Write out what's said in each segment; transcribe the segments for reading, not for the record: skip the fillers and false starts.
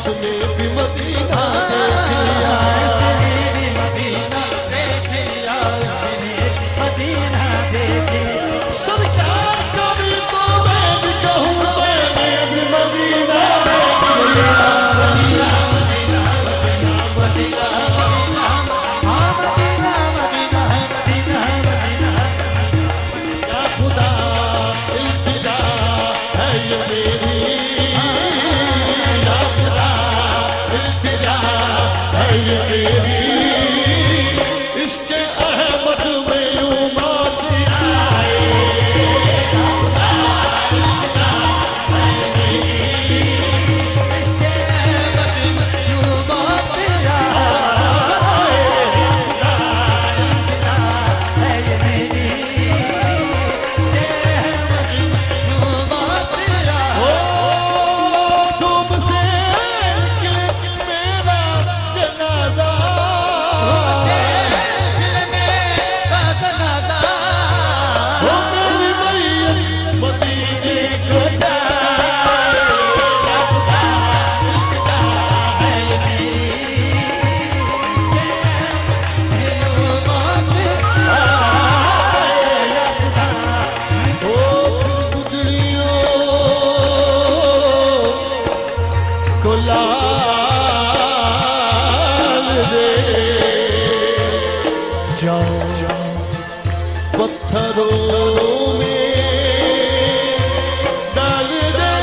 اس نے بھی مدینہ دیکھ لیا، اس نے بھی مدینہ دیکھ لیا، اس نے مدینہ دیکھ لیا۔ سرکار کبھی تو میں بھی کہوں میں نے بھی مدینہ دیکھ لیا، مدینہ مدینہ مدینہ مدینہ مدینہ، ہاں مدینہ مدینہ مدینہ مدینہ۔ یا خدا التجا ہے یہ میری، یا خدا التجا ہے یہ میری، عشق احمد میں یوں موت آئے، یا خدا التجا ہے یہ میری، عشق احمد میں یوں موت آئے، یا خدا التجا ہے یہ میری، عشق احمد میں یوں موت آئے۔ تم سے نکلے میرا جنازہ، وہ میری میت مدینے کو جائے، یا خدا التجا ہے یہ میری، یوں موت آئے، یا خدا۔ او گدڑیوں کو لال دے، جاؤ پتھروں میں ڈال دے،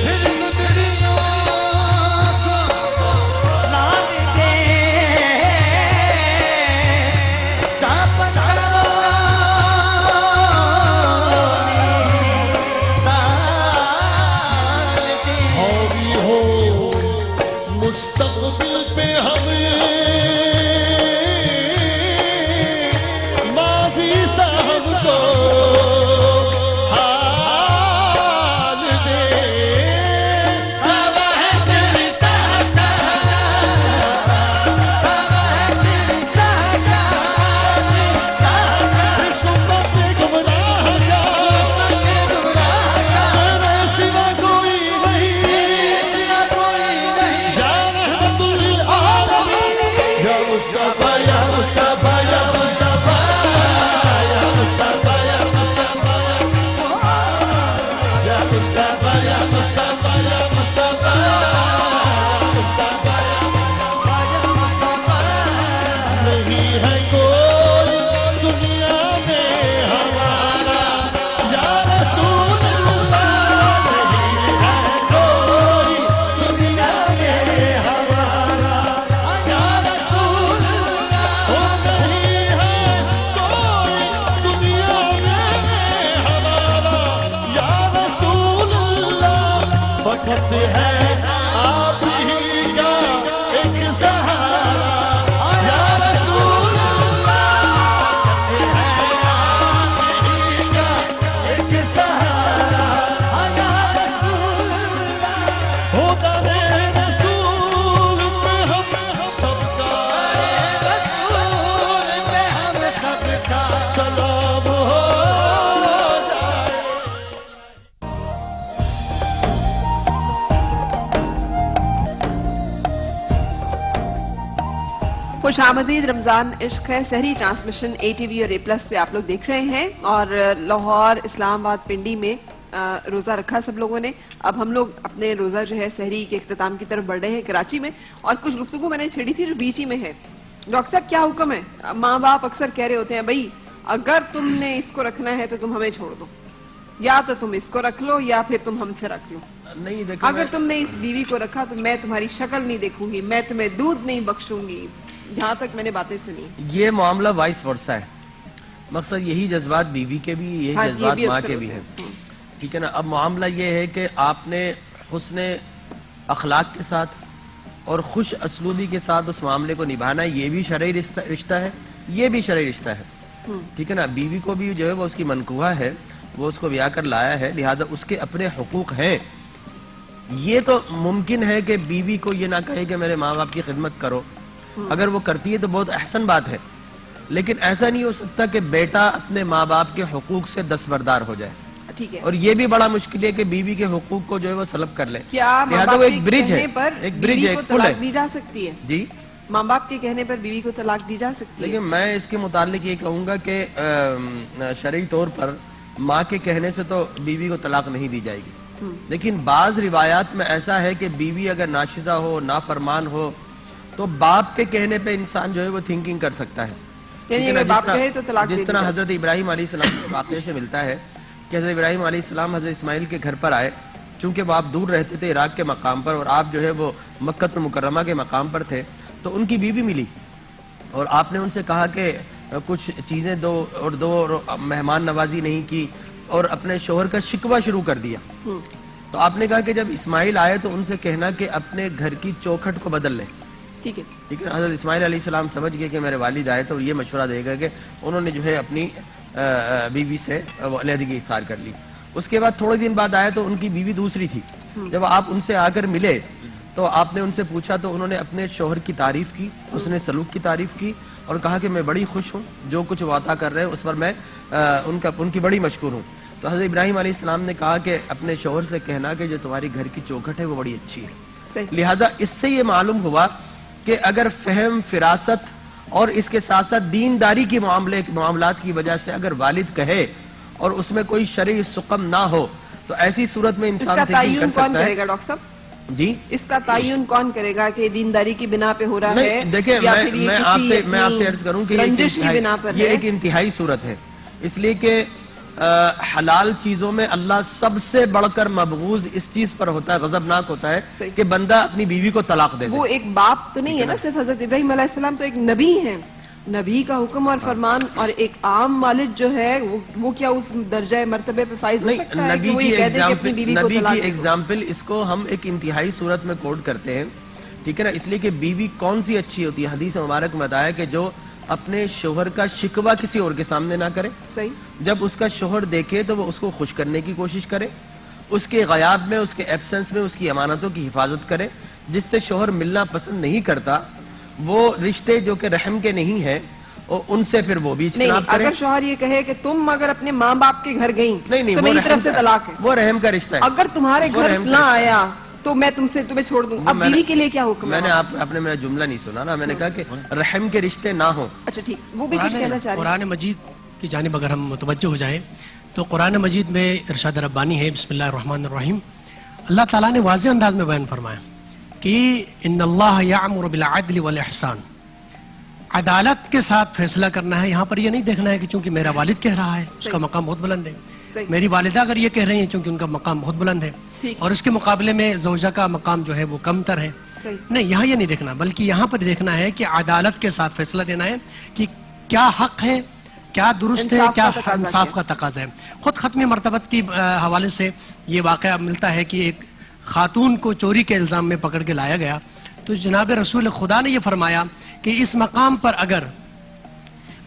پھر گدڑیوں کو لال دے، جا پتھروں میں ڈال دے، حاوی ہو مستقبل پہ ہمیں، ماضی صاحب کو حال دے، ہوا ہے تیری چاہتا، ہوا ہے تیری چاہتا، صبح سے گمراہ کا میرے سوا کوئی نہیں، یا رحمت للعالمین، یا مصطفیٰ یا مصطفیٰ یا مصطفیٰ یا مصطفیٰ یا مصطفیٰ یا مصطفیٰ یا مصطفیٰ یا مصطفیٰ نہیں ہے کوئی دنیا میں ہمارا، یا رسول اللہ، نہیں ہے کوئی دنیا میں ہمارا، یا رسول اللہ، او نہیں ہے کوئی دنیا میں ہمارا، یا رسول اللہ، فقط ہے آپ ہی کا ایک سہارا، یا رسول اللہ، ہے آپ ہی کا ایک سہارا، یا رسول اللہ، ہوتا ہے رسول پہ ہم سب کا، رسول پہ ہم سب کا سلام ہو جائے۔ خوش آمدید، رمضان عشق ہے سحری ٹرانسمیشن اے ٹی وی اور اے پلس پہ آپ لوگ دیکھ رہے ہیں، اور لاہور، اسلام آباد، پنڈی میں روزہ رکھا سب لوگوں نے۔ اب ہم لوگ اپنے روزہ جو ہے سحری کے اختتام کی طرف بڑھ رہے ہیں کراچی میں، اور کچھ گفتگو میں نے چھیڑی تھی جو بیچ ہی میں ہے۔ ڈاکٹر صاحب کیا حکم ہے؟ ماں باپ اکثر کہہ رہے ہوتے ہیں بھائی اگر تم نے اس کو رکھنا ہے تو تم ہمیں چھوڑ دو، یا تو تم اس کو رکھ لو یا پھر تم ہم سے رکھ لو، نہیں دیکھو، اگر تم نے اس بیوی کو رکھا تو میں تمہاری شکل نہیں دیکھوں گی، میں تمہیں دودھ نہیں بخشوں گی، جہاں تک میں نے باتیں سنی۔ یہ معاملہ وائس ورثہ ہے، مقصد یہی جذبات بیوی کے بھی، یہی جذبات ماں کے بھی ہیں، ٹھیک ہے نا۔ اب معاملہ یہ ہے کہ آپ نے حسن اخلاق کے ساتھ اور خوش اسلوبی کے ساتھ اس معاملے کو نبھانا ہے، یہ بھی شرعی رشتہ ہے، یہ بھی شرعی رشتہ ہے، ٹھیک ہے نا۔ بیوی کو بھی جو ہے وہ اس کی منکوہ ہے، وہ اس کو بیاہ کر لایا ہے، لہذا اس کے اپنے حقوق ہیں۔ یہ تو ممکن ہے کہ بیوی کو یہ نہ کہے کہ میرے ماں باپ کی خدمت کرو، اگر وہ کرتی ہے تو بہت احسن بات ہے، لیکن ایسا نہیں ہو سکتا کہ بیٹا اپنے ماں باپ کے حقوق سے دستبردار ہو جائے۔ ٹھیک ہے. اور یہ بھی بڑا مشکل ہے کہ بیوی کے حقوق کو جو ہے وہ سلب کر لے. کیا ماں لہذا باپ وہ کے ایک برج ہے, کہنے پر ایک برج بیوی ہے, کو ایک پل ہے. طلاق دی جا سکتی ہے؟ جی ماں باپ کے کہنے پر بیوی کو طلاق دی جا سکتی ہے؟ لیکن میں اس کے متعلق یہ کہوں گا کہ شرعی طور پر ماں کے کہنے سے تو بیوی کو طلاق نہیں دی جائے گی, لیکن بعض روایات میں ایسا ہے کہ بیوی اگر ناشدہ ہو, نافرمان ہو, تو باپ کے کہنے پہ انسان جو ہے وہ تھنکنگ کر سکتا ہے. یعنی اگر باپ کہے تو طلاق دے جس دی طرح جا حضرت ابراہیم علیہ السلام کے واقعے سے ملتا ہے کہ حضرت ابراہیم علیہ السلام حضرت اسماعیل کے گھر پر آئے, چونکہ وہ آپ دور رہتے تھے عراق کے مقام پر اور آپ جو ہے وہ مکہ المکرمہ کے مقام پر تھے, تو ان کی بیوی ملی اور آپ نے ان سے کہا کہ کچھ چیزیں دو, اور مہمان نوازی نہیں کی اور اپنے شوہر کا شکوہ شروع کر دیا. تو آپ نے کہا کہ جب اسماعیل آئے تو ان سے کہنا کہ اپنے گھر کی چوکھٹ کو بدل لیں. ٹھیک ہے. لیکن حضرت اسماعیل علیہ السلام سمجھ گئے کہ میرے والد آئے تو یہ مشورہ دے گا کہ انہوں نے جو ہے اپنی بیوی سے علیحدگی اختیار کر لی. اس کے بعد تھوڑے دن بعد آئے تو ان کی بیوی دوسری تھی. جب آپ ان سے آ کر ملے تو آپ نے ان سے پوچھا تو انہوں نے اپنے شوہر کی تعریف کی, اس نے سلوک کی تعریف کی اور کہا کہ میں بڑی خوش ہوں, جو کچھ وہ عطا کر رہے ہیں اس پر میں ان کی بڑی مشکور ہوں. تو حضرت ابراہیم علیہ السلام نے کہا کہ اپنے شوہر سے کہنا کہ جو تمہاری گھر کی چوکھٹ ہے وہ بڑی اچھی ہے. لہذا اس سے یہ معلوم ہوا کہ اگر فہم, فراست اور اس کے ساتھ ساتھ دینداری کی معاملات کی وجہ سے اگر والد کہے اور اس میں کوئی شرعی سقم نہ ہو تو ایسی صورت میں انسان اس کا تعین کون کرے گا ڈاکٹر صاحب؟ جی اس کا تعین کون کرے گا کہ دینداری کی بنا پہ ہو رہا ہے؟ دیکھیں میں آپ سے عرض کروں کہ یہ ایک انتہائی صورت ہے, اس لیے کہ حلال چیزوں میں اللہ سب سے بڑھ کر مبغوض اس چیز پر ہوتا ہے, غضبناک ہوتا ہے کہ بندہ اپنی بیوی کو طلاق دے دے. وہ ایک باپ تو نہیں ہے نا صرف, حضرت ابراہیم علیہ السلام تو ایک نبی ہیں, نبی کا حکم اور فرمان, اور ایک عام والد جو ہے وہ کیا اس درجہ مرتبے پہ فائز ہو سکتا ہے کہ وہ یہ کہہ دے کہ اپنی بیوی کو طلاق دے دو؟ ایگزامپل اس کو ہم ایک انتہائی صورت میں کوٹ کرتے ہیں, ٹھیک ہے نا, اس لیے کہ بیوی کون سی اچھی ہوتی ہے. حدیث مبارک میں بتایا کہ جو اپنے شوہر کا شکوہ کسی اور کے سامنے نہ کرے, صحیح, جب اس کا شوہر دیکھے تو وہ اس کو خوش کرنے کی کوشش کرے, اس کے غیاب میں, اس کے ایبسنس میں اس کی امانتوں کی حفاظت کرے. جس سے شوہر ملنا پسند نہیں کرتا وہ رشتے جو کہ رحم کے نہیں ہیں اور ان سے پھر وہ بھی اجتناب کرے. اگر شوہر یہ کہے کہ تم اگر اپنے ماں باپ کے گھر گئیں نہیں تو میری طرف سے طلاق ہے, وہ رحم کا رشتہ ہے. اگر تمہارے گھر فلاں آیا تو میں تمہیں چھوڑ دوں. اب بیوی کے لیے کیا حکم ہے؟ میں نے آپ نے میرا جملہ نہیں سنا نا, میں نے کہا کہ رحم کے رشتے نہ ہوں. اچھا ٹھیک, وہ بھی کچھ کہنا چاہ رہے ہیں. قرآن مجید کی جانب اگر ہم متوجہ ہو جائیں تو قرآن مجید میں ارشاد ربانی ہے, بسم اللہ الرحمن الرحیم, اللہ تعالیٰ نے واضح انداز میں بیان فرمایا کہ ان اللہ یأمر بالعدل والاحسان, عدالت کے ساتھ فیصلہ کرنا ہے. یہاں پر یہ نہیں دیکھنا ہے کہ چونکہ میرا والد کہہ رہا ہے اس کا مقام بہت بلند ہے, میری والدہ اگر یہ کہہ رہی ہیں چونکہ ان کا مقام بہت بلند ہے اور اس کے مقابلے میں زوجہ کا مقام جو ہے وہ کم تر ہے. نہیں, یہاں یہ نہیں دیکھنا, بلکہ یہاں پر دیکھنا ہے کہ عدالت کے ساتھ فیصلہ دینا ہے کہ کیا حق ہے, کیا درست ہے, کیا انصاف کا تقاضا ہے. خود ختم مرتبت کی حوالے سے یہ واقعہ ملتا ہے کہ ایک خاتون کو چوری کے الزام میں پکڑ کے لایا گیا تو جناب رسول خدا نے یہ فرمایا کہ اس مقام پر اگر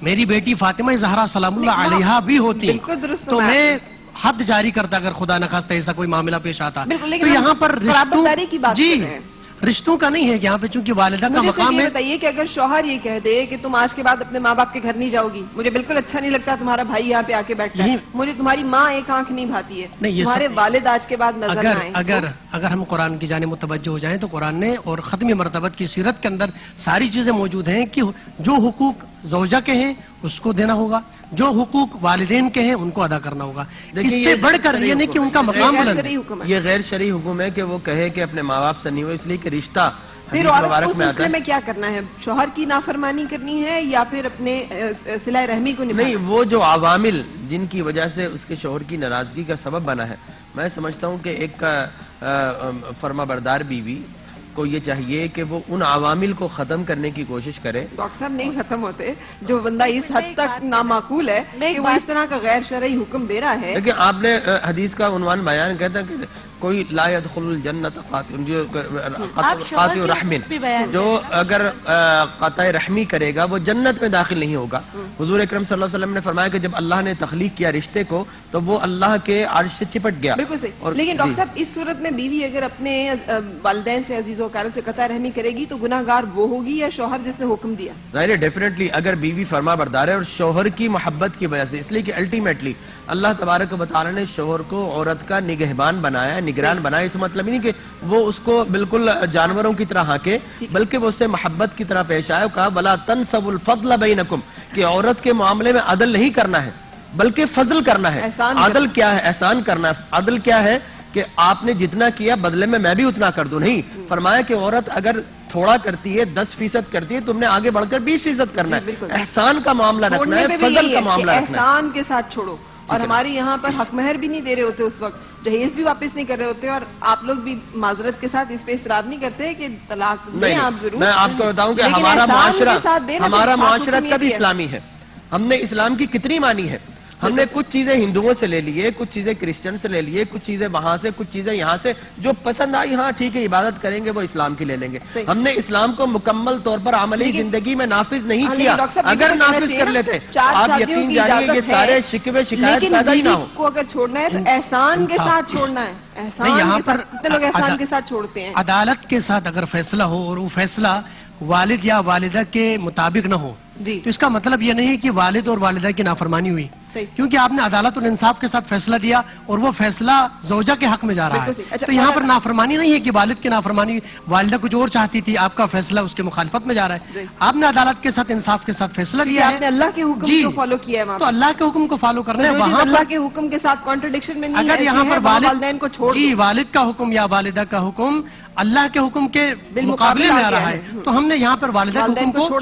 میری بیٹی فاطمہ زہرا سلام اللہ علیہا بھی ہوتی تو میں حد جاری کرتا اگر خدا نخواستہ ایسا کوئی معاملہ پیش آتا. تو یہاں پر رشتوں کا نہیں ہے یہاں پہ, چونکہ والدہ کا مقام ہے. بتائیے کہ اگر شوہر یہ کہہ دے کہ تم آج کے بعد اپنے ماں باپ کے گھر نہیں جاؤ گی, مجھے بالکل اچھا نہیں لگتا تمہارا بھائی یہاں پہ آ کے بیٹھتا ہے, مجھے تمہاری ماں ایک آنکھ نہیں بھاتی ہے, تمہارے والد آج کے بعد نظر نہ آئیں. اگر ہم قرآن کی جانب متوجہ ہو جائیں تو قرآن نے اور ختم مرتبت کی سیرت کے اندر ساری چیزیں موجود ہیں کہ جو حقوق زوجہ کے ہیں اس کو دینا ہوگا, جو حقوق والدین کے ہیں ان کو ادا کرنا ہوگا. اس سے بڑھ کر یہ نہیں کہ ان کا مقام بلند ہے. یہ غیر شرعی حکم ہے کہ وہ کہے کہ اپنے ماں باپ سے نہیں ہو, اس لیے کہ رشتہ پھر عورت کو اس سلسلے میں کیا کرنا ہے؟ شوہر کی نافرمانی کرنی ہے یا پھر اپنے صلہ رحمی کو نبھانا؟ نہیں, وہ جو عوامل جن کی وجہ سے اس کے شوہر کی ناراضگی کا سبب بنا ہے, میں سمجھتا ہوں کہ ایک فرما بردار بیوی کو یہ چاہیے کہ وہ ان عوامل کو ختم کرنے کی کوشش کرے. ڈاکٹر صاحب نہیں ختم ہوتے, جو بندہ اس حد تک نامعقول ہے کہ وہ اس طرح کا غیر شرعی حکم دے رہا ہے. لیکن آپ نے حدیث کا عنوان بیان کہتا ہے کہ کوئی لا يدخل الجنت قاطع رحم, جو اگر قطع رحمی کرے گا وہ جنت میں داخل نہیں ہوگا. حضور اکرم صلی اللہ علیہ وسلم نے فرمایا کہ جب اللہ نے تخلیق کیا رشتے کو تو وہ اللہ کے عرش سے چپٹ گیا. بالکل صحیح. لیکن ڈاکٹر صاحب اس صورت میں بیوی اگر اپنے والدین سے عزیز و اقارب سے قطع رحمی کرے گی تو گناہ گار وہ ہوگی یا شوہر جس نے حکم دیا؟ ظاہر ہے ڈیفینیٹلی اگر بیوی فرما بردار ہے اور شوہر کی محبت کی وجہ سے, اس لیے کہ الٹیمیٹلی اللہ تبارک و تعالی نے شوہر کو عورت کا نگہبان بنایا، نگران بنایا. اس مطلب نہیں کہ وہ اس کو بالکل جانوروں کی طرح ہانکے، بلکہ وہ اس سے محبت کی طرح پیش آئے. کہا وَلَا تَنْسَبُوا الْفَضْلَ بَيْنَكُمْ کہ عورت کے معاملے میں عدل نہیں کرنا ہے بلکہ فضل کرنا ہے. عدل کیا ہے؟ احسان کرنا ہے. عدل کیا ہے کہ آپ نے جتنا کیا بدلے میں بھی اتنا کر دوں. نہیں، فرمایا کہ عورت اگر تھوڑا کرتی ہے 10% کرتی ہے، تم نے آگے بڑھ کر 20% کرنا ہے. احسان کا معاملہ رکھنا ہے، فضل کا معاملہ رکھنا ہے. احسان کے ساتھ چھوڑو. اور ہمارے یہاں پر حق مہر بھی نہیں دے رہے ہوتے اس وقت، جہیز بھی واپس نہیں کر رہے ہوتے، اور آپ لوگ بھی معذرت کے ساتھ اس پہ اصرار نہیں کرتے کہ طلاق دیں آپ ضرور. میں آپ کو بتاؤں کہ ہمارا معاشرہ کبھی اسلامی ہے. ہم نے اسلام کی کتنی مانی ہے. ہم نے کچھ چیزیں ہندوؤں سے لے لیے، کچھ چیزیں کرسچن سے لے لیے، کچھ چیزیں وہاں سے، کچھ چیزیں یہاں سے. جو پسند آئی ہاں ٹھیک ہے عبادت کریں گے، وہ اسلام کی لے لیں گے. ہم نے اسلام کو مکمل طور پر عملی زندگی میں نافذ نہیں کیا. اگر نافذ کر لیتے آپ یقین جانیے یہ سارے شکوے شکایت پیدا ہی نہ ہو. کو اگر چھوڑنا ہے تو احسان کے ساتھ چھوڑنا ہے. یہاں پر کتنے لوگ احسان کے ساتھ چھوڑتے ہیں. عدالت کے ساتھ اگر فیصلہ ہو اور وہ فیصلہ والد یا والدہ کے مطابق نہ ہو تو اس کا مطلب یہ نہیں کہ والد اور والدہ کی نافرمانی ہوئی، کیونکہ آپ نے عدالت اور انصاف کے ساتھ فیصلہ دیا اور وہ فیصلہ زوجہ کے حق میں جا رہا ہے. تو یہاں پر نافرمانی نہیں ہے کہ والد کی نافرمانی، والدہ کچھ اور چاہتی تھی، آپ کا فیصلہ اس کے مخالفت میں جا رہا ہے. آپ نے عدالت کے ساتھ انصاف کے ساتھ فیصلہ لیا ہے، آپ نے اللہ کے حکم کو فالو کیا ہے. تو اللہ کے حکم کو فالو کرنا ہے. وہاں اللہ کے حکم کے ساتھ کانٹرڈکشن میں نہیں ہے. اگر یہاں پر والدین کو چھوڑ والد کا حکم یا والدہ کا حکم اللہ کے حکم کے مقابلے میں آ رہا ہے تو ہم نے یہاں پر والدہ کے حکم کو